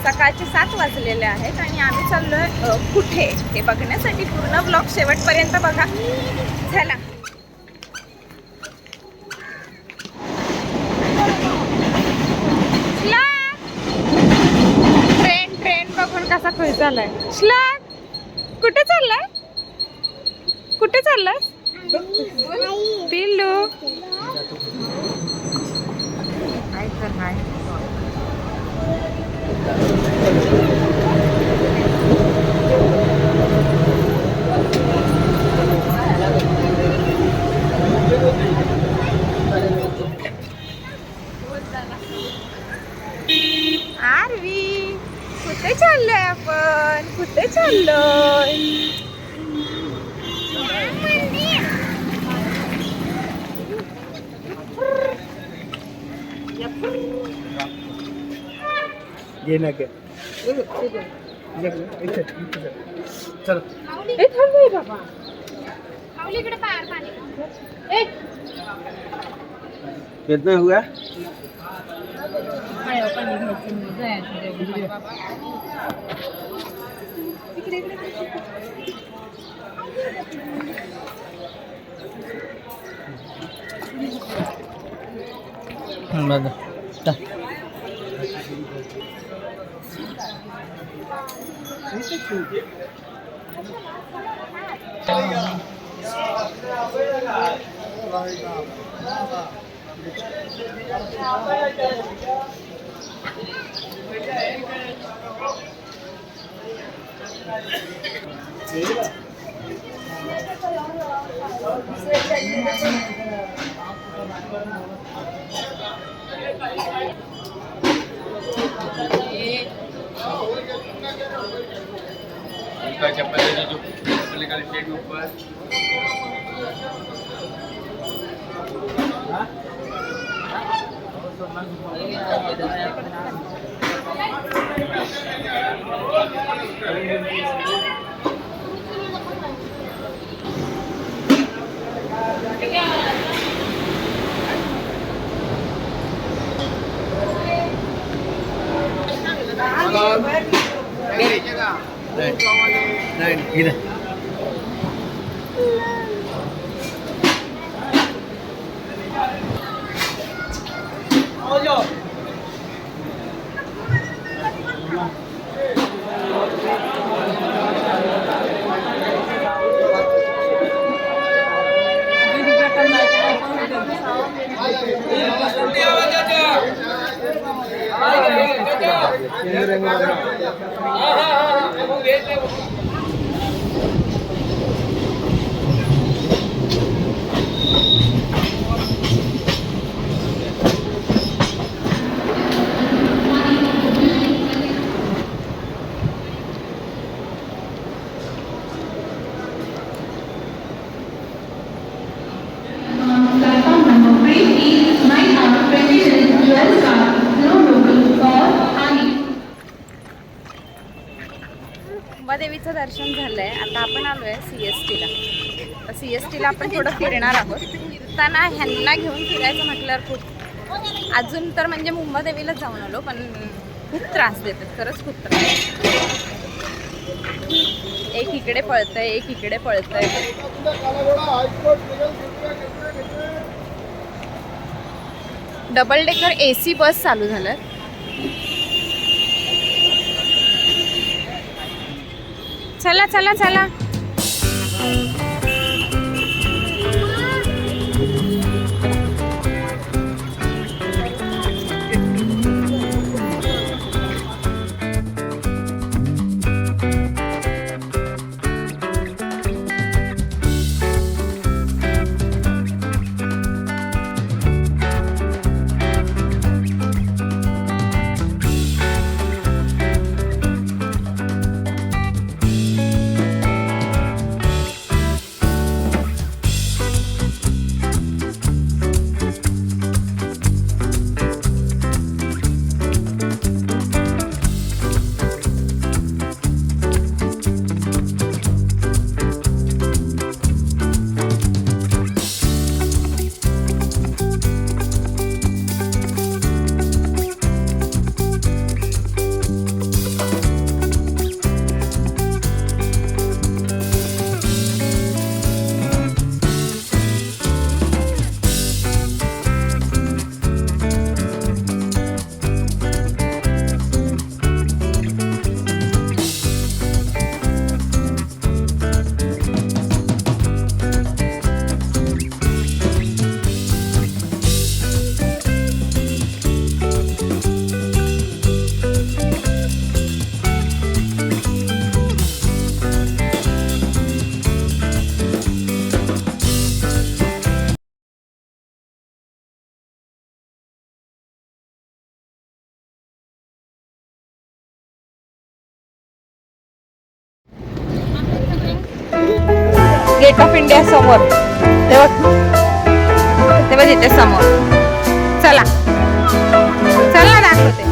सकाळचे 7 वाजलेले आहेत आणि आम्ही चाललोय कुठे हे बघण्यासाठी. पूर्ण ब्लॉग शेवटपर्यंत बघा. चला. ट्रेन बघून कसा खुश झालाय. श्लोक कुठे चाललाय? कुठे चाललाय पिल्लू? आरवी कुठे चाललोय आपण? कुठे चाललोय? ये ना क्या चलो बाबा कितना हुआ? इधर देवीचं दर्शन झालंय. आता आपण आलोय CST ला. CST ला आपण थोडं फिरणार आहोत. त्यांना ह्यांना घेऊन फिरायचं म्हटल्यावर खूप अजून तर म्हणजे मुंबादेवीला जाऊन आलो पण खूप त्रास देतात. खरंच खूप त्रास. एक इकडे पळतंय, एक इकडे पळतंय. डबल डेकर AC बस चालू झालं. चला चला चला. गेट ऑफ इंडिया समोर तेव्हा तिथे समोर. चला चला दाखवते.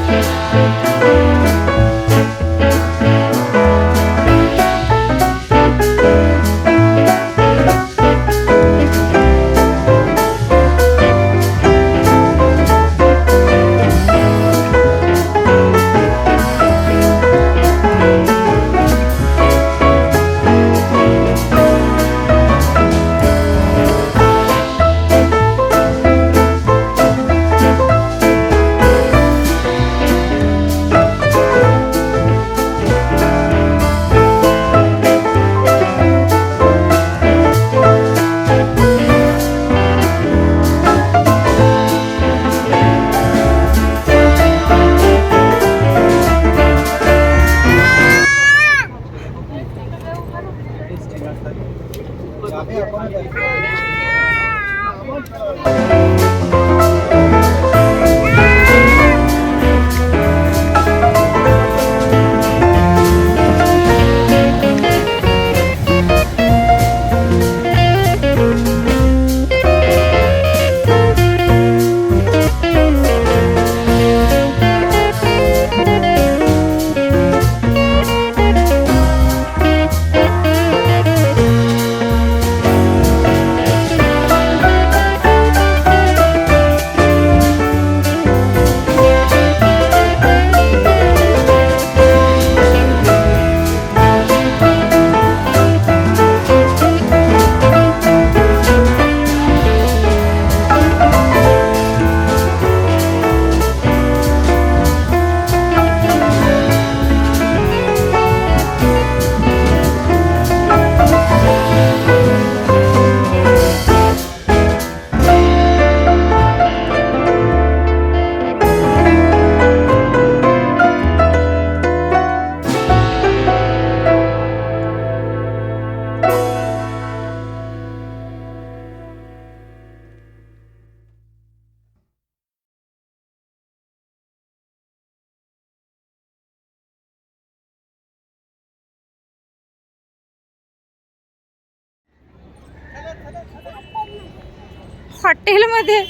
हॉटेलमध्ये?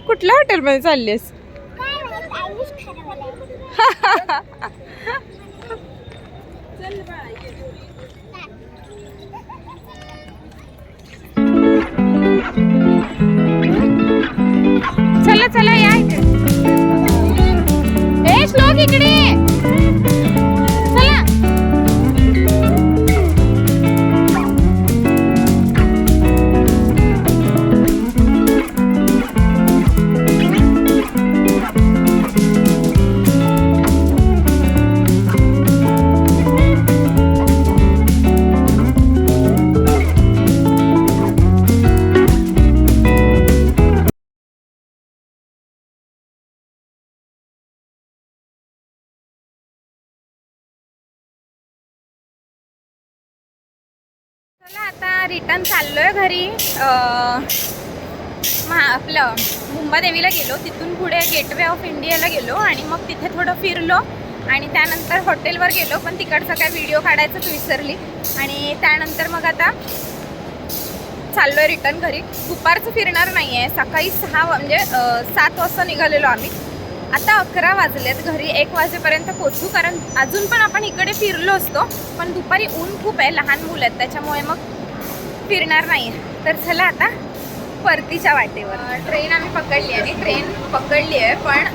कुठल्या हॉटेलमध्ये चाललीस? चला चला या इथे. ए श्लोक इकडे ये. चला. चला आता रिटर्न चाललोय घरी. आपलं मुंबादेवीला गेलो, तिथून पुढे गेटवे ऑफ इंडियाला गेलो आणि मग तिथे थोडं फिरलो आणि त्यानंतर हॉटेलवर गेलो, पण तिकडचा काय व्हिडिओ काढायचंच विसरली. आणि त्यानंतर मग आता चाललोय रिटर्न घरी. दुपारचं फिरणार नाही आहे. सकाळी 7 वाजता निघालेलो आम्ही. आता 11 वाजलेत. घरी 1 वाजेपर्यंत पोचू, कारण अजून पण आपण इकडे फिरलो असतो, पण दुपारी ऊन खूप आहे, लहान मुलं आहेत, त्याच्यामुळे मग फिरणार नाही आहे. तर चला आता परतीच्या वाटेवर. ट्रेन आम्ही पकडली आणि ट्रेन पकडली आहे, पण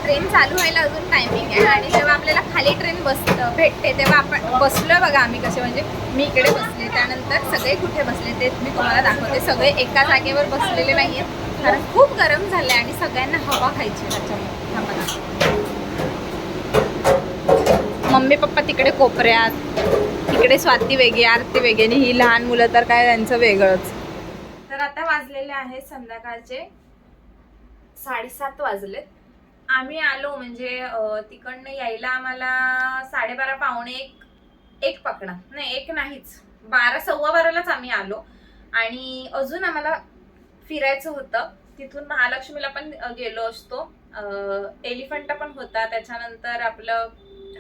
ट्रेन चालू व्हायला अजून टायमिंग आहे. आणि जेव्हा आपल्याला खाली ट्रेन भेटते तेव्हा आपण बसलोय बघा आम्ही कसे, म्हणजे मी इकडे बसले, त्यानंतर सगळे कुठे बसले ते मी तुम्हाला दाखवते. सगळे एका जागेवर बसलेले नाही आहेत, कारण खूप गरम झालं आहे आणि सगळ्यांना हवा खायची. त्याच्यामुळे मम्मी पप्पा तिकडे कोपऱ्यात, तिकडे स्वाती वेगळी, आरती वेगळी, आणि ही लहान मुलं तर काय त्यांचं वेगळंच. तर आता वाजलेले आहेत संध्याकाळचे 7:30 वाजलेत. आम्ही आलो म्हणजे तिकडनं यायला आम्हाला 12:30 पावणे एक पकडा, नाही 1 नाहीच, 12 सव्वा 12लाच आम्ही आलो. आणि अजून आम्हाला फिरायचं होतं. तिथून महालक्ष्मीला पण गेलो असतो, एलिफंटा पण होता, त्याच्यानंतर आपलं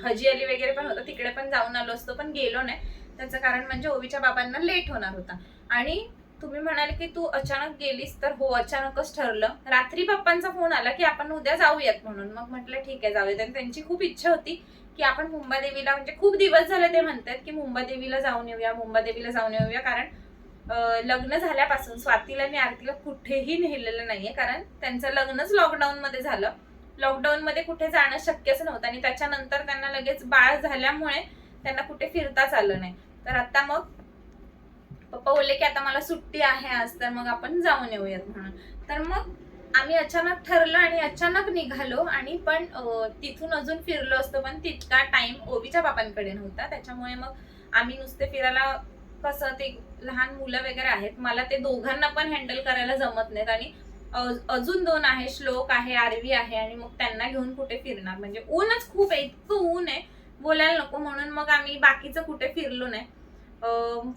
हजी अली वगैरे पण होतं, तिकडे पण जाऊन आलो असतो, पण गेलो नाही. त्याचं कारण म्हणजे ओवीच्या बाबांना लेट होणार होता. आणि तुम्ही म्हणाले की तू अचानक गेलीस, तर हो अचानकच ठरलं. रात्री पप्पांचा फोन आला की आपण उद्या जाऊयात म्हणून. मग म्हटलं ठीक आहे जाऊयात. आणि त्यांची खूप इच्छा होती की आपण मुंबादेवीला, म्हणजे खूप दिवस झाले ते म्हणतात की मुंबादेवीला जाऊन येऊया, मुंबादेवीला जाऊन येऊया. कारण लग्न झाल्यापासून स्वातीला आणि आरतीला कुठेही नेलेलं नाहीये, कारण त्यांचं लग्नच लॉकडाऊन मध्ये झालं. लॉकडाऊन मध्ये कुठे जाणं शक्यच नव्हतं आणि त्याच्यानंतर त्यांना लगेच बाळ झाल्यामुळे त्यांना कुठे फिरताच आलं नाही. तर आता मग पप्पा बोलले की आता मला सुट्टी आहे आज, तर मग आपण जाऊन येऊयात म्हणून. तर मग आम्ही अचानक ठरलं आणि अचानक निघालो. आणि पण तिथून अजून फिरलो असतो, पण तितका टाइम ओवीच्या बाबांकडे नव्हता. त्याच्यामुळे मग आम्ही नुसते फिरायला, कसं ते लहान मुलं वगैरे आहेत, मला ते दोघांना पण हँडल करायला जमत नाहीत. आणि अजून 2 आहे, श्लोक आहे, आरवी आहे, आणि मग त्यांना घेऊन कुठे फिरणार. म्हणजे ऊनच खूप आहे, इतकं ऊन आहे बोलायला नको. म्हणून मग आम्ही बाकीचं कुठे फिरलो नाही.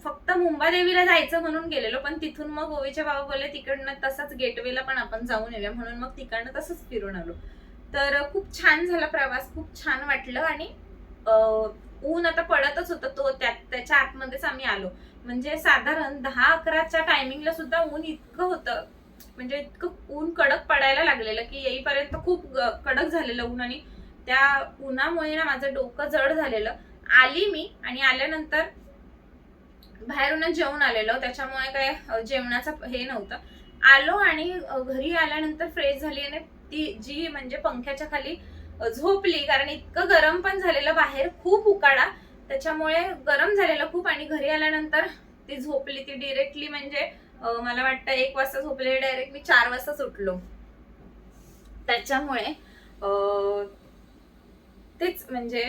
फक्त मुंबादेवीला जायचं म्हणून गेलेलो, पण तिथून मग ओवीचे बाबा बोलले तिकडनं तसंच गेटवेला पण आपण जाऊन येऊया, म्हणून मग तिकडनं तसंच फिरून आलो. तर खूप छान झाला प्रवास, खूप छान वाटलं. आणि ऊन आता पडतच होतं, तो त्याच्या आतमध्येच आम्ही आलो. म्हणजे साधारण 10-11च्या टायमिंगला सुद्धा ऊन इतकं होतं, म्हणजे इतकं ऊन कडक पडायला लागलेलं की येईपर्यंत खूप कडक झालेलं ऊन. आणि त्या उन्हामुळे ना माझं डोकं जड झालेलं. आली मी, आणि आल्यानंतर बाहेरूनच जेवण आलेलो, त्याच्यामुळे काय जेवणाचं हे नव्हतं. आलो आणि घरी आल्यानंतर फ्रेश झाली आणि ती जी म्हणजे पंख्याच्या खाली झोपली, कारण इतकं गरम पण झालेलं बाहेर, खूप उकाडा, त्याच्यामुळे गरम झालेलं खूप. आणि घरी आल्यानंतर ती झोपली, ती डिरेक्टली म्हणजे मला वाटतं 1 वाजता झोपले, डायरेक्ट मी 4 वाजताच उठलो. त्याच्यामुळे तेच म्हणजे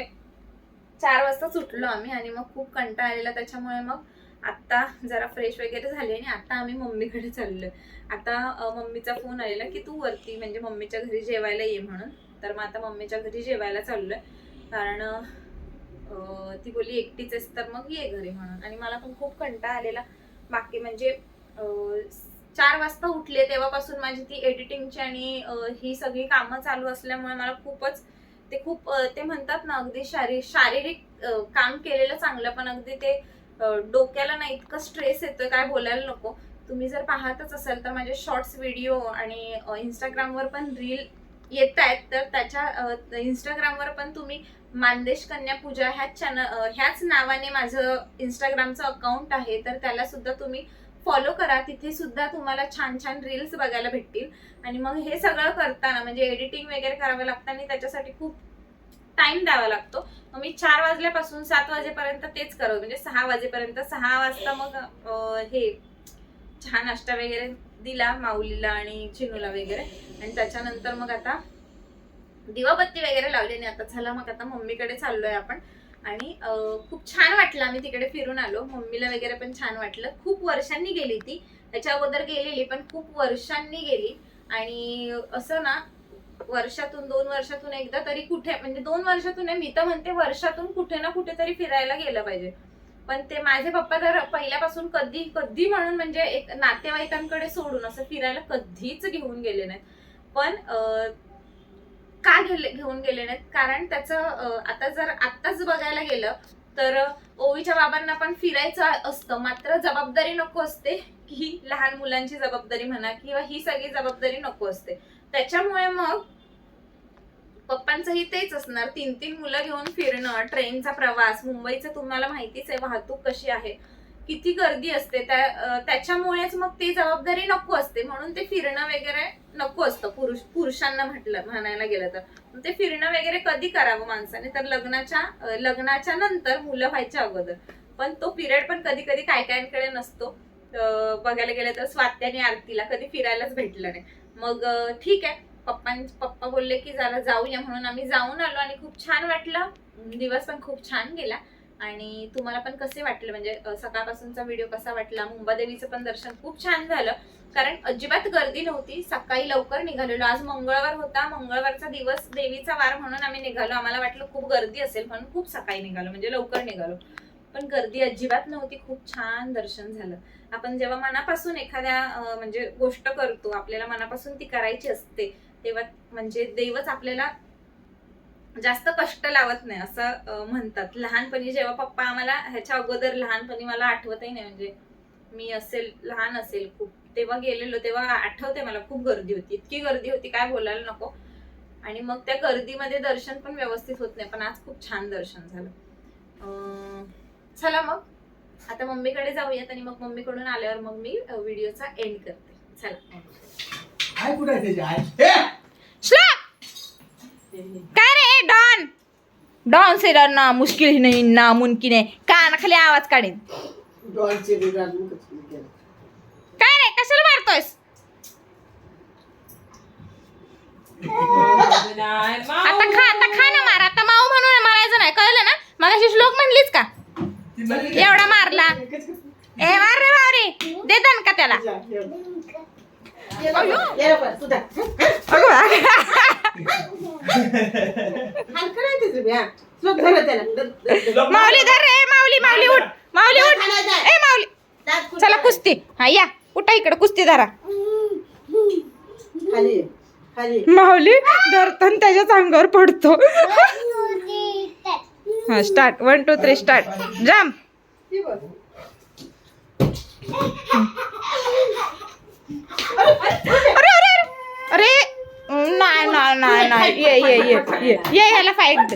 4 वाजताच उठलो आम्ही. आणि मग खूप कंटाळा आलेला, त्याच्यामुळे मग आता जरा फ्रेश वगैरे झाले आणि आता आम्ही मम्मीकडे चाललोय. आता मम्मीचा फोन आलेला की तू वरती म्हणजे मम्मीच्या घरी जेवायला ये म्हणून. तर मग आता मम्मीच्या घरी जेवायला चाललोय, कारण ती बोलली एकटीच आहेस तर मग ये घरी म्हणून. आणि मला पण खूप कंटाळा आलेला. बाकी म्हणजे 4 वाजता उठले तेव्हापासून माझी ती एडिटिंगची आणि ही सगळी कामं चालू असल्यामुळे मला खूपच ते म्हणतात ना, अगदी शारीरिक काम केलेलं चांगलं, पण अगदी ते डोक्याला ना इतकं स्ट्रेस येतोय काय बोलायला नको. तुम्ही जर पाहतच असाल तर माझे शॉर्ट्स व्हिडिओ आणि इंस्टाग्रामवर पण रील येत आहेत, तर त्याच्या इंस्टाग्रामवर पण तुम्ही मानदेश कन्या पूजा ह्याच नावाने माझं इंस्टाग्रामचं अकाउंट आहे, तर त्याला सुद्धा तुम्ही फॉलो करा. तिथे सुद्धा तुम्हाला छान छान रील्स बघायला भेटतील. आणि मग हे सगळं करताना म्हणजे एडिटिंग वगैरे करावं लागतं आणि त्याच्यासाठी खूप टाइम द्यावा लागतो. मग मी 4 वाजल्यापासून 7 वाजेपर्यंत तेच करत, म्हणजे 6 वाजेपर्यंत. 6 वाजता मग हे चहा नाश्ता वगैरे दिला माऊलीला आणि चिनूला वगैरे. आणि त्याच्यानंतर मग आता दिवाबत्ती वगैरे लावली आणि आता झालं, मग आता मम्मीकडे चाललोय आपण. आणि खूप छान वाटलं, आम्ही तिकडे फिरून आलो. मम्मीला वगैरे पण छान वाटलं. खूप वर्षांनी गेली ती, त्याच्या अगोदर गेलेली पण खूप वर्षांनी गेली. आणि असं ना, वर्षातून 2 वर्षातून एकदा तरी कुठे, म्हणजे 2 वर्षातून नाही, मी तर म्हणते वर्षातून कुठे ना कुठे तरी फिरायला गेलं पाहिजे. पण ते माझे पप्पा तर पहिल्यापासून कधी कधी म्हणून म्हणजे एक नातेवाईकांकडे सोडून असं फिरायला कधीच घेऊन गेले नाहीत. पण का घेऊन गेले नाहीत, कारण त्याचं आता जर आत्ताच बघायला गेलं तर ओवीच्या बाबांना पण फिरायचं असतं, मात्र जबाबदारी नको असते, की लहान मुलांची जबाबदारी म्हणा किंवा ही सगळी जबाबदारी नको असते. त्याच्यामुळे मग पप्पांचंही तेच असणार, 3-3 मुलं घेऊन फिरणं, ट्रेनचा प्रवास, मुंबईचं तुम्हाला माहितीच आहे वाहतूक कशी आहे, किती गर्दी असते. त्याच्यामुळेच मग ती जबाबदारी नको असते, म्हणून ते फिरणं वगैरे नको असतं पुरुषांना म्हणायला गेलं तर. ते फिरणं वगैरे कधी करावं माणसाने, तर लग्नाच्या नंतर, मुलं व्हायच्या अगोदर. पण तो पिरियड पण कधी कधी काय कायांकडे नसतो. बघायला गेलं तर स्वाती आणि आरतीला कधी फिरायलाच भेटलं नाही. मग ठीक आहे, पप्पा बोलले की जरा जाऊया, म्हणून आम्ही जाऊन आलो आणि खूप छान वाटलं. दिवस पण खूप छान गेला. आणि तुम्हाला पण कसे वाटले, म्हणजे सकाळपासूनचा व्हिडिओ कसा वाटला. मुंबादेवीचं पण दर्शन खूप छान झालं, कारण अजिबात गर्दी नव्हती. सकाळी लवकर निघालेलो, आज मंगळवार होता, मंगळवारचा दिवस, देवीचा वार म्हणून आम्ही निघालो. आम्हाला वाटलं खूप गर्दी असेल म्हणून खूप सकाळी निघालो, म्हणजे लवकर निघालो. पण गर्दी अजिबात नव्हती, खूप छान दर्शन झालं. आपण जेव्हा मनापासून एखाद्या म्हणजे गोष्ट करतो, आपल्याला मनापासून ती करायची असते, तेव्हा म्हणजे देवच आपल्याला जास्त कष्ट लावत नाही असं म्हणतात. लहानपणी जेव्हा पप्पा आम्हाला, ह्याच्या अगोदर लहानपणी मला आठवतही नाही, म्हणजे मी लहान असेल खूप, तेव्हा गेलेलो, तेव्हा आठवते मला खूप गर्दी होती, इतकी गर्दी होती काय बोलायला नको. आणि मग त्या गर्दीमध्ये दर्शन पण व्यवस्थित होत नाही, पण आज खूप छान दर्शन झालं. चला मग आता मम्मीकडे जाऊयात आणि मग मम्मीकडून आल्यावर मग मी व्हिडिओचा एंड करते. चला. आई कुठे आहे त्याची आई? काय रे डॉन, डॉन से डरना मुश्किल ही नहीं ना मुमकिन है, कानाखाली आवाज काढीन. काय रे कशाला मारतोयस? आता खा ना मार, आता माऊ म्हणून मारायचं नाही, कळलं ना? मगाशी श्लोक म्हणलीच का एवढा मारला? ए मार रे मारे, दे दणका त्याला. माऊली धर रे, माऊली माऊली उठ, माऊली उठ, ए माऊली चला कुस्ती. हा या उठा इकडे, कुस्ती धरा. माऊली धरताना त्याच्याच अंगावर पडतो. हा स्टार्ट, 1 2 3 स्टार्ट. जम्प. अरे अरे अरे नाही नाही नाही नाही, ये ह्याला फाईट.